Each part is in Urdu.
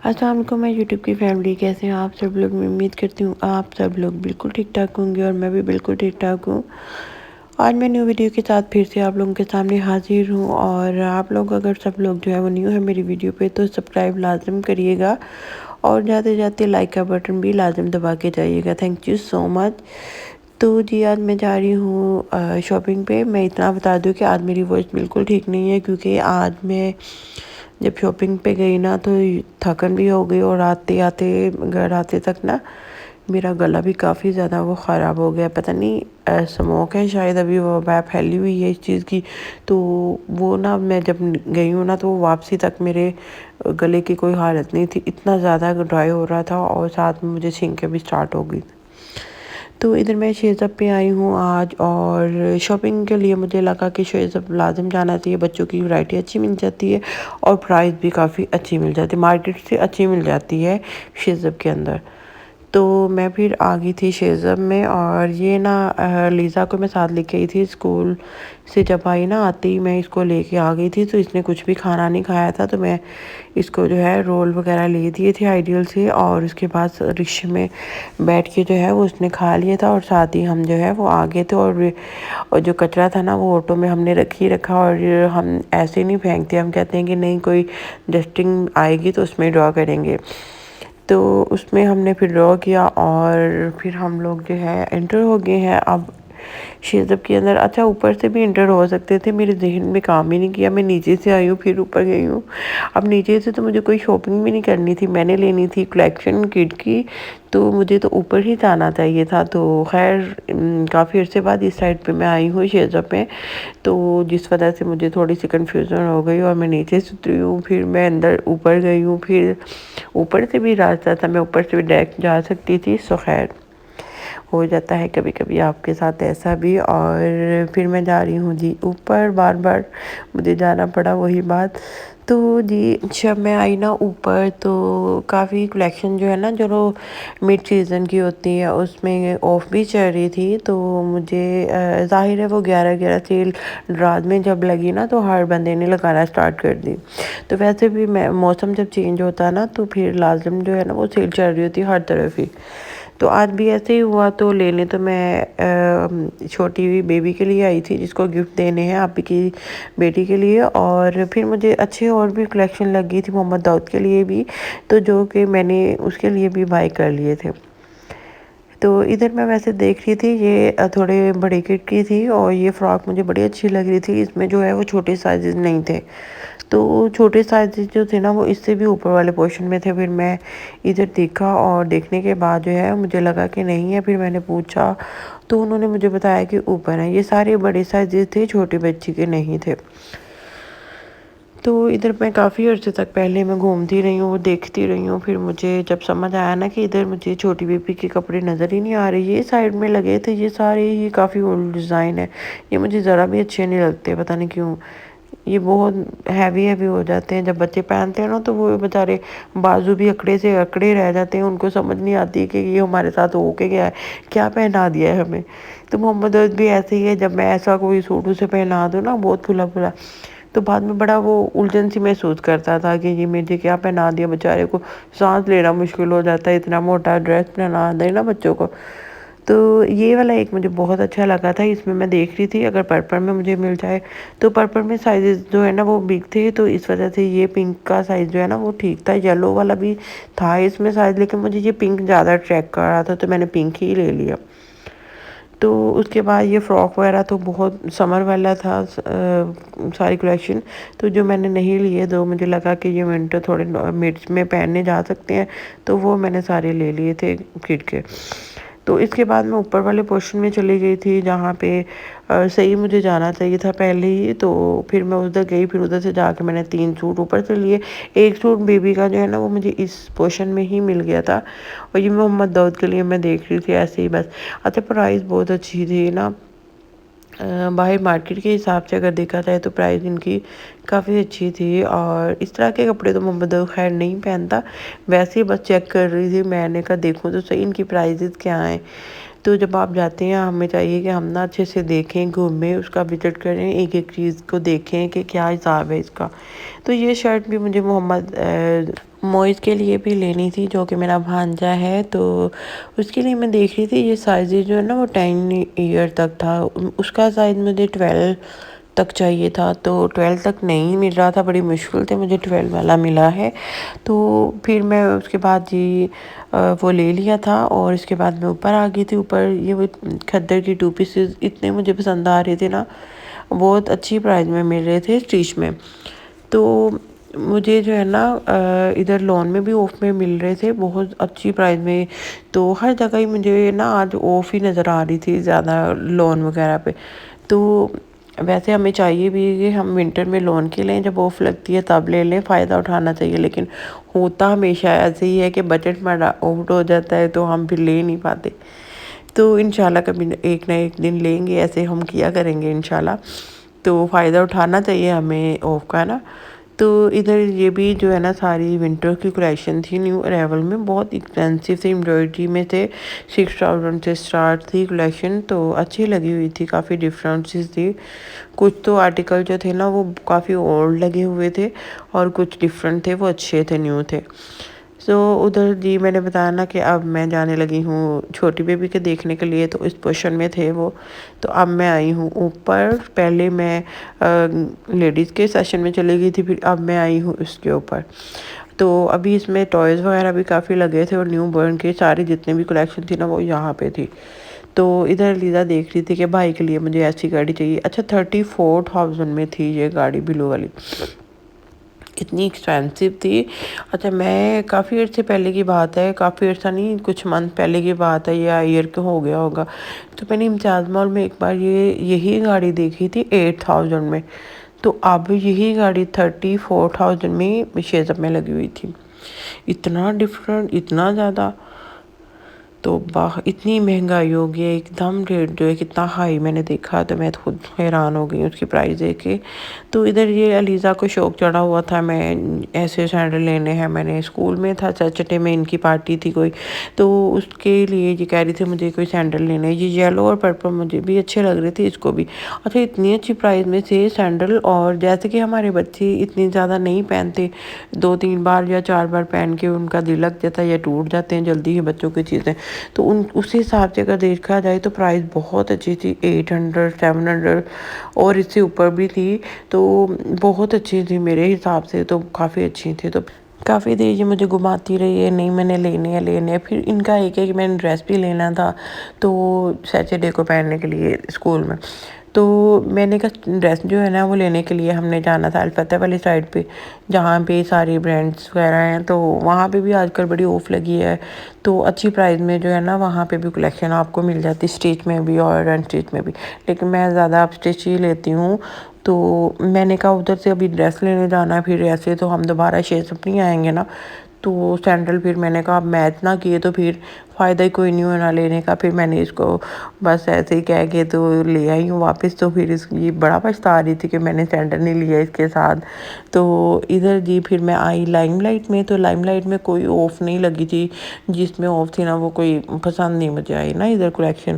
السلام علیکم، میں یوٹیوب کی فیملی، کیسے ہیں آپ سب لوگ؟ میں امید کرتی ہوں آپ سب لوگ بالکل ٹھیک ٹھاک ہوں گے اور میں بھی بالکل ٹھیک ٹھاک ہوں۔ آج میں نیو ویڈیو کے ساتھ پھر سے آپ لوگوں کے سامنے حاضر ہوں، اور آپ لوگ اگر سب لوگ جو ہے وہ نیو ہے میری ویڈیو پہ تو سبسکرائب لازم کریے گا، اور جاتے جاتے لائک کا بٹن بھی لازم دبا کے جائیے گا۔ تھینک یو سو مچ۔ تو جی آج میں جا رہی ہوں شاپنگ پہ۔ میں اتنا بتا دوں کہ آج میری وائس بالکل ٹھیک نہیں ہے، کیونکہ آج میں جب شاپنگ پہ گئی نا تو تھکن بھی ہو گئی، اور آتے آتے گھر آتے تک نا میرا گلا بھی کافی زیادہ وہ خراب ہو گیا۔ پتہ نہیں اسموک ہے شاید، ابھی وہ پھیلی ہوئی ہے اس چیز کی۔ تو وہ نا میں جب گئی ہوں نا تو واپسی تک میرے گلے کی کوئی حالت نہیں تھی، اتنا زیادہ ڈرائی ہو رہا تھا، اور ساتھ میں مجھے چھینکیں بھی سٹارٹ ہو گئی۔ تو ادھر میں شیزاب پہ آئی ہوں آج، اور شاپنگ کے لیے مجھے لگا کہ شیزاب لازم جانا چاہیے، بچوں کی ورائٹی اچھی مل جاتی ہے اور پرائس بھی کافی اچھی مل جاتی ہے، مارکیٹ سے اچھی مل جاتی ہے شیزاب کے اندر۔ تو میں پھر آ گئی تھی شیزاب میں، اور یہ نا لیزا کو میں ساتھ لے کے آئی تھی اسکول سے۔ جب آئی نا آتے ہی میں اس کو لے کے آ گئی تھی، تو اس نے کچھ بھی کھانا نہیں کھایا تھا، تو میں اس کو جو ہے رول وغیرہ لے دیے تھے آئیڈیل سے، اور اس کے بعد رکشے میں بیٹھ کے جو ہے وہ اس نے کھا لیا تھا، اور ساتھ ہی ہم جو ہے وہ آگے تھے، اور جو کچرا تھا نا وہ آٹو میں ہم نے رکھا، اور ہم ایسے نہیں پھینکتے، ہم کہتے ہیں کہ نہیں کوئی ڈسٹنگ آئے گی تو اس میں ڈرا کریں گے۔ تو اس میں ہم نے پھر ڈرا کیا، اور پھر ہم لوگ جو ہے انٹر ہو گئے ہیں اب شیزاب کے اندر۔ اچھا اوپر سے بھی انٹر ہو سکتے تھے، میرے ذہن میں کام ہی نہیں کیا، میں نیچے سے آئی ہوں پھر اوپر گئی ہوں۔ اب نیچے سے تو مجھے کوئی شاپنگ بھی نہیں کرنی تھی، میں نے لینی تھی کلیکشن کٹ کی، تو مجھے تو اوپر ہی جانا چاہیے تھا۔ تو خیر کافی عرصے بعد اس سائڈ پہ میں آئی ہوں شیزاب پہ، تو جس وجہ سے مجھے تھوڑی سی کنفیوژن ہو گئی، اور میں نیچے سے اتری ہوں، پھر میں اندر اوپر گئی ہوں، پھر اوپر سے بھی راستہ تھا، میں اوپر سے بھی ڈائریکٹ جا سکتی تھی۔ سو خیر ہو جاتا ہے کبھی کبھی آپ کے ساتھ ایسا بھی، اور پھر میں جا رہی ہوں جی اوپر، بار بار مجھے جانا پڑا وہی بات۔ تو جی جب میں آئی نا اوپر تو کافی کلیکشن جو ہے نا جو مڈ سیزن کی ہوتی ہے اس میں آف بھی چل رہی تھی، تو مجھے ظاہر ہے وہ 11 سیل رات میں جب لگی نا تو ہر بندے نے لگانا سٹارٹ کر دی۔ تو ویسے بھی موسم جب چینج ہوتا ہے نا تو پھر لازم جو ہے نا وہ سیل چل رہی ہوتی ہے ہر طرف ہی۔ تو آج بھی ایسے ہی ہوا، تو لینے تو میں چھوٹی ہوئی بیبی کے لیے آئی تھی جس کو گفٹ دینے ہیں آپ کی بیٹی کے لیے، اور پھر مجھے اچھے اور بھی کلیکشن لگ گئی تھی محمد داؤد کے لیے بھی، تو جو کہ میں نے اس کے لیے بھی بائی کر لیے تھے۔ تو ادھر میں ویسے دیکھ رہی تھی، یہ تھوڑے بڑے کٹ کی تھی، اور یہ فراک مجھے بڑی اچھی لگ رہی تھی، اس میں جو ہے وہ چھوٹے سائزز نہیں تھے، تو چھوٹے سائزز جو تھے نا وہ اس سے بھی اوپر والے پورشن میں تھے۔ پھر میں ادھر دیکھا، اور دیکھنے کے بعد جو ہے مجھے لگا کہ نہیں ہے، پھر میں نے پوچھا تو انہوں نے مجھے بتایا کہ اوپر ہے، یہ سارے بڑے سائزز تھے، چھوٹے بچی کے نہیں تھے۔ تو ادھر میں کافی عرصے تک پہلے میں گھومتی رہی ہوں، دیکھتی رہی ہوں، پھر مجھے جب سمجھ آیا نا کہ ادھر مجھے چھوٹی بیبی کے کپڑے نظر ہی نہیں آ رہے، یہ سائڈ میں لگے تھے، یہ سارے ہی کافی اولڈ ڈیزائن ہے، یہ مجھے ذرا بھی اچھے نہیں لگتے، پتہ نہیں کیوں، یہ بہت ہیوی ہو جاتے ہیں، جب بچے پہنتے ہیں نا تو وہ بیچارے بازو بھی اکڑے سے اکڑے رہ جاتے ہیں، ان کو سمجھ نہیں آتی کہ یہ ہمارے ساتھ ہو کے گیا ہے، کیا پہنا دیا ہے ہمیں۔ تو محمد عز بھی ایسے ہی ہے، جب میں ایسا کوئی سوٹ اسے پہنا دوں نا بہت کھلا کھلا، تو بعد میں بڑا وہ الجھن سی محسوس کرتا تھا کہ یہ مجھے کیا پہنا دیا، بیچارے کو سانس لینا مشکل ہو جاتا ہے، اتنا موٹا ڈریس پہنا دے نا بچوں کو۔ تو یہ والا ایک مجھے بہت اچھا لگا تھا، اس میں دیکھ رہی تھی اگر پرپل میں مجھے مل جائے، تو پرپل میں سائزز جو ہے نا وہ بگ تھے، تو اس وجہ سے یہ پنک کا سائز جو ہے نا وہ ٹھیک تھا، یلو والا بھی تھا اس میں سائز، لیکن مجھے یہ پنک زیادہ اٹریکٹ کر رہا تھا، تو میں نے پنک ہی لے لیا۔ تو اس کے بعد یہ فراک وغیرہ تو بہت سمر والا تھا ساری کلیکشن، تو جو میں نے نہیں لیے، تو مجھے لگا کہ یہ ونٹر تھوڑے مڈ میں پہننے جا سکتے ہیں، تو وہ میں نے سارے لے لیے تھے کٹ کے۔ تو اس کے بعد میں اوپر والے پورشن میں چلی گئی تھی جہاں پہ صحیح مجھے جانا چاہیے تھا پہلے ہی، تو پھر میں ادھر گئی، پھر ادھر سے جا کے میں نے 3 سوٹ اوپر سے لیے، ایک سوٹ بیبی کا جو ہے نا وہ مجھے اس پورشن میں ہی مل گیا تھا، اور یہ محمد داؤد کے لیے میں دیکھ رہی تھی ایسے ہی بس۔ اچھا پرائز بہت اچھی تھی نا، باہر مارکیٹ کے حساب سے اگر دیکھا جائے تو پرائز ان کی کافی اچھی تھی، اور اس طرح کے کپڑے تو محمد داؤد خیر نہیں پہنتا، ویسے ہی بس چیک کر رہی تھی، میں نے کہا دیکھوں تو صحیح ان کی پرائزز کیا ہیں۔ تو جب آپ جاتے ہیں ہمیں چاہیے کہ ہم نا اچھے سے دیکھیں، گھومیں، اس کا وزٹ کریں، ایک ایک چیز کو دیکھیں کہ کیا حساب ہے اس کا۔ تو یہ شرٹ بھی مجھے محمد موئز کے لیے بھی لینی تھی جو کہ میرا بھانجا ہے، تو اس کے لیے میں دیکھ رہی تھی یہ سائز جو ہے نا وہ 10 ایئر تک تھا، اس کا سائز مجھے 12 تک چاہیے تھا، تو 12 تک نہیں مل رہا تھا، بڑی مشکل سے مجھے 12 والا ملا ہے۔ تو پھر میں اس کے بعد وہ لے لیا تھا، اور اس کے بعد میں اوپر آ گئی تھی۔ اوپر یہ وہ کھدر کی 2 پیسز اتنے مجھے پسند آ رہے تھے نا، بہت اچھی پرائز میں مل رہے تھے اسٹیچ میں۔ تو مجھے جو ہے نا ادھر لون میں بھی آف میں مل رہے تھے بہت اچھی پرائز میں، تو ہر جگہ ہی مجھے نا آج آف ہی نظر آ رہی تھی زیادہ لون وغیرہ پہ۔ تو ویسے ہمیں چاہیے بھی کہ ہم ونٹر میں لون کے لیں، جب آف لگتی ہے تب لے لیں، فائدہ اٹھانا چاہیے، لیکن ہوتا ہمیشہ ایسے ہی ہے کہ بجٹ میں آؤٹ ہو جاتا ہے تو ہم پھر لے نہیں پاتے۔ تو انشاءاللہ کبھی ایک نہ ایک دن لیں گے، ایسے ہم کیا کریں گے انشاءاللہ۔ تو فائدہ اٹھانا چاہیے ہمیں آف کا نا۔ تو ادھر یہ بھی جو ہے نا ساری ونٹر کی کلیکشن تھی نیو ارائیول میں، بہت ایکسپینسو تھی، ایمبرائڈری میں تھے، 6000 سے سٹارٹ تھی کلیکشن، تو اچھی لگی ہوئی تھی، کافی ڈفرینسز تھی۔ کچھ تو آرٹیکل جو تھے نا وہ کافی اولڈ لگے ہوئے تھے، اور کچھ ڈفرینٹ تھے، وہ اچھے تھے، نیو تھے۔ سو ادھر میں نے بتایا نا کہ اب میں جانے لگی ہوں چھوٹی بیبی کے دیکھنے کے لیے، تو اس پوزیشن میں تھے وہ، تو اب میں آئی ہوں اوپر۔ پہلے میں لیڈیز کے سیشن میں چلی گئی تھی، پھر اب میں آئی ہوں اس کے اوپر۔ تو ابھی اس میں ٹوائز وغیرہ بھی کافی لگے تھے، اور نیو برن کے سارے جتنے بھی کلیکشن تھی نا وہ یہاں پہ تھی۔ تو ادھر لیزا دیکھ رہی تھی کہ بھائی کے لیے مجھے ایسی گاڑی چاہیے۔ اچھا 34,000 میں تھی یہ گاڑی، بلو والی، اتنی ایکسپینسو تھی۔ اچھا میں کافی عرصے پہلے کی بات ہے، کافی عرصہ نہیں، کچھ منتھ پہلے کی بات ہے، یا ایئر کے ہو گیا ہوگا، تو میں نے امتیاز مال میں ایک بار یہی گاڑی دیکھی تھی 8,000 میں، تو اب یہی گاڑی 34,000 میں شیزر میں لگی ہوئی تھی۔ اتنا ڈفرنٹ، اتنا زیادہ، تو اتنی مہنگائی ہو گئی ہے، ایک دم ریٹ جو ہے کتنا ہائی میں نے دیکھا، تو میں خود حیران ہو گئی اس کی پرائز دیکھ کے۔ تو ادھر یہ علیزہ کو شوق چڑھا ہوا تھا، میں ایسے سینڈل لینے ہیں، میں نے اسکول میں تھا چچٹے میں، ان کی پارٹی تھی کوئی، تو اس کے لیے یہ کہہ رہی تھی مجھے کوئی سینڈل لینے، یہ یلو اور پرپل مجھے بھی اچھے لگ رہے تھے، اس کو بھی۔ اچھا اتنی اچھی پرائز میں تھے سینڈل، اور جیسے کہ ہمارے بچے اتنی زیادہ نہیں پہنتے، 2-3 بار یا 4 بار پہن کے ان کا دل لگ جاتا ہے یا ٹوٹ جاتے ہیں جلدی ہی بچوں کی چیزیں، تو اسی حساب سے اگر دیکھا جائے تو پرائز بہت اچھی تھی، 800 700 اور اس سے اوپر بھی تھی، تو بہت اچھی تھی میرے حساب سے، تو کافی اچھی تھی۔ تو کافی دیر یہ مجھے گھماتی رہی ہے، نہیں میں نے لینے ہیں، پھر ان کا ایک ہے کہ میں نے ڈریس بھی لینا تھا، تو سیٹرڈے کو پہننے کے لیے اسکول میں، تو میں نے کہا ڈریس جو ہے نا وہ لینے کے لیے ہم نے جانا تھا الفتح والی سائڈ پہ، جہاں پہ ساری برانڈس وغیرہ ہیں، تو وہاں پہ بھی آج کل بڑی آف لگی ہے، تو اچھی پرائز میں جو ہے نا وہاں پہ بھی کلیکشن آپ کو مل جاتی، اسٹیچ میں بھی اور ان اسٹیچ میں بھی، لیکن میں زیادہ اب اسٹیچ ہی لیتی ہوں۔ تو میں نے کہا ادھر سے ابھی ڈریس لینے جانا ہے، پھر ایسے تو ہم دوبارہ شیزر نہیں آئیں گے نا، تو سینڈل پھر میں نے کہا اب میچ نہ کیے تو پھر فائدہ ہی کوئی نہیں ہونا لینے کا، پھر میں نے اس کو بس ایسے ہی کہہ کے تو لے آئی ہوں واپس، تو پھر یہ بڑا پچھتا رہی تھی کہ میں نے سینڈل نہیں لیا اس کے ساتھ۔ تو ادھر پھر میں آئی لائم لائٹ میں، تو لائم لائٹ میں کوئی آف نہیں لگی تھی، جس میں آف تھی نا وہ کوئی پسند نہیں مجھے آئی نا ادھر کلیکشن۔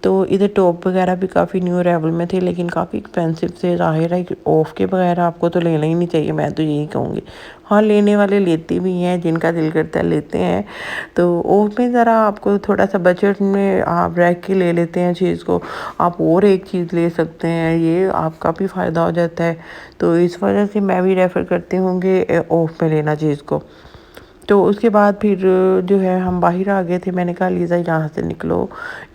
تو ادھر ٹاپ وغیرہ بھی کافی نیو ارائیول میں تھے، لیکن کافی ایکسپینسو تھے، ظاہر ہے کہ آف کے بغیر آپ کو تو لینا ہی نہیں چاہیے، میں تو یہی کہوں گی۔ ہاں لینے والے لیتے بھی ہیں، جن کا دل کرتا ہے لیتے ہیں، تو آف میں ذرا آپ کو تھوڑا سا بجٹ میں آپ رہ کے لے لیتے ہیں چیز کو، آپ اور ایک چیز لے سکتے ہیں، یہ آپ کا بھی فائدہ ہو جاتا ہے، تو اس وجہ سے میں بھی ریفر کرتی ہوں کہ آف میں لینا چیز کو۔ تو اس کے بعد پھر جو ہے ہم باہر آ گئے تھے، میں نے کہا لیزا یہاں سے نکلو،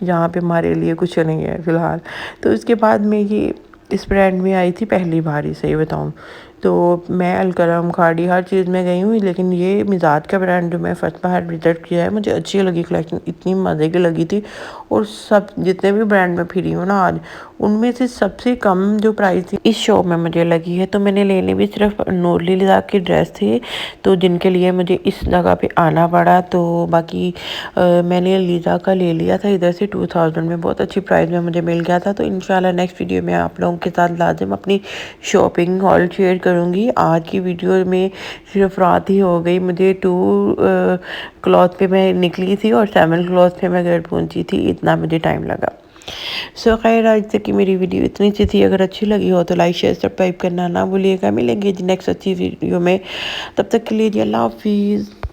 یہاں پہ ہمارے لیے کچھ نہیں ہے فی الحال۔ تو اس کے بعد میں یہ اس برانڈ میں آئی تھی پہلی بار ہی، صحیح بتاؤں تو میں الکرم کھاڑی ہر چیز میں گئی ہوئی، لیکن یہ مزاج کا برانڈ جو میں فرسٹ بار وزٹ کیا ہے، مجھے اچھی لگی کلیکشن، اتنی مزے کی لگی تھی، اور سب جتنے بھی برانڈ میں پھری ہوں نا آج، ان میں سے سب سے کم جو پرائز تھی اس شاپ میں مجھے لگی ہے۔ تو میں نے لینے بھی صرف نورلی لیزا کی ڈریس تھی، تو جن کے لیے مجھے اس جگہ پہ آنا پڑا، تو باقی میں نے لیزا کا لے لیا تھا ادھر سے 2000 میں، بہت اچھی پرائز میں مجھے مل گیا تھا۔ تو انشاءاللہ نیکسٹ ویڈیو میں آپ لوگوں کے ساتھ لازم اپنی شاپنگ ہال شیئر کروں کروں گی. آج کی ویڈیو میں صرف رات ہی ہو گئی. مجھے 2 کلاتھ پہ میں نکلی تھی اور 7 کلاتھ پہ میں گھر پہنچی تھی. اتنا مجھے ٹائم لگا. خیر آج تک کی میری ویڈیو اتنی سی تھی. اگر اچھی لگی ہو تو لائک شیئر سبسکرائب کرنا نہ بھولیے گا. ملیں گے نیکسٹ اچھی ویڈیو میں. تب تک کے لیے اللہ حافظ.